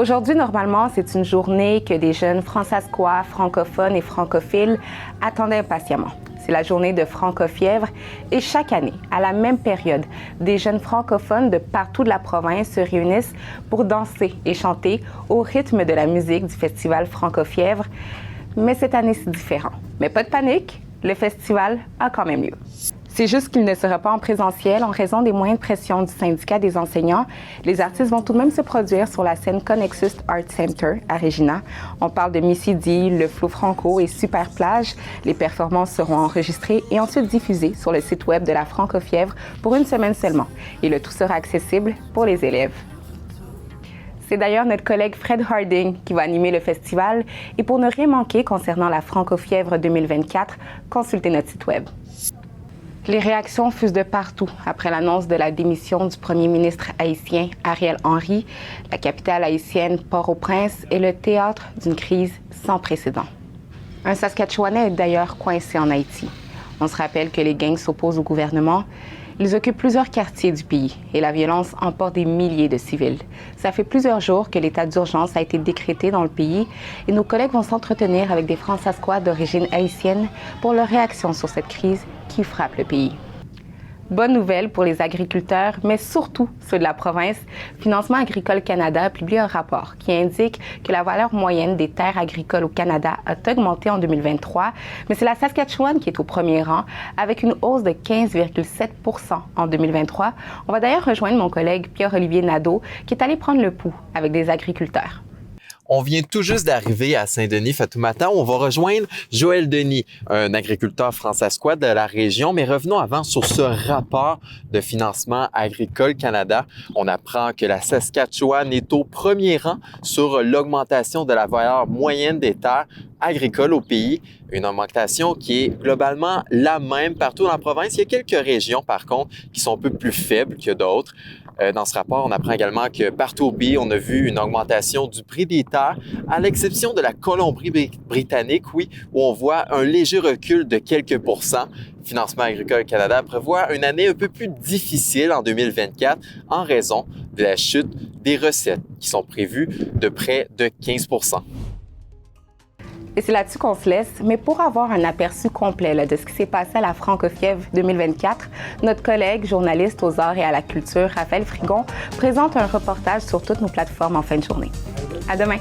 Aujourd'hui, normalement, c'est une journée que des jeunes fransaskois, francophones et francophiles attendaient impatiemment. C'est la journée de Francofièvre et chaque année, à la même période, des jeunes francophones de partout de la province se réunissent pour danser et chanter au rythme de la musique du festival Francofièvre. Mais cette année, c'est différent. Mais pas de panique, le festival a quand même lieu. C'est juste qu'il ne sera pas en présentiel en raison des moyens de pression du syndicat des enseignants. Les artistes vont tout de même se produire sur la scène Connexus Art Center à Regina. On parle de Missy D, Le Flou Franco et Super Plage. Les performances seront enregistrées et ensuite diffusées sur le site web de la Francofièvre pour une semaine seulement. Et le tout sera accessible pour les élèves. C'est d'ailleurs notre collègue Fred Harding qui va animer le festival. Et pour ne rien manquer concernant la Francofièvre 2024, consultez notre site web. Les réactions fusent de partout après l'annonce de la démission du premier ministre haïtien Ariel Henry. La capitale haïtienne, Port-au-Prince, est le théâtre d'une crise sans précédent. Un Saskatchewanais est d'ailleurs coincé en Haïti. On se rappelle que les gangs s'opposent au gouvernement. Ils occupent plusieurs quartiers du pays et la violence emporte des milliers de civils. Ça fait plusieurs jours que l'état d'urgence a été décrété dans le pays et nos collègues vont s'entretenir avec des Fransaskois d'origine haïtienne pour leur réaction sur cette crise qui frappe le pays. Bonne nouvelle pour les agriculteurs, mais surtout ceux de la province. Financement agricole Canada a publié un rapport qui indique que la valeur moyenne des terres agricoles au Canada a augmenté en 2023, mais c'est la Saskatchewan qui est au premier rang, avec une hausse de 15,7 % en 2023. On va d'ailleurs rejoindre mon collègue Pierre-Olivier Nadeau, qui est allé prendre le pouls avec des agriculteurs. On vient tout juste d'arriver à Saint-Denis-Fatoumata où on va rejoindre Joël Denis, un agriculteur fransaskois de la région. Mais revenons avant sur ce rapport de financement agricole Canada. On apprend que la Saskatchewan est au premier rang sur l'augmentation de la valeur moyenne des terres agricoles au pays. Une augmentation qui est globalement la même partout dans la province. Il y a quelques régions, par contre, qui sont un peu plus faibles que d'autres. Dans ce rapport, on apprend également que partout au pays, on a vu une augmentation du prix des terres, à l'exception de la Colombie-Britannique, oui, où on voit un léger recul de quelques pourcents. Financement agricole Canada prévoit une année un peu plus difficile en 2024 en raison de la chute des recettes qui sont prévues de près de 15 %. Et c'est là-dessus qu'on se laisse. Mais pour avoir un aperçu complet de ce qui s'est passé à la Francofièvre 2024, notre collègue journaliste aux arts et à la culture, Raphaël Frigon, présente un reportage sur toutes nos plateformes en fin de journée. À demain!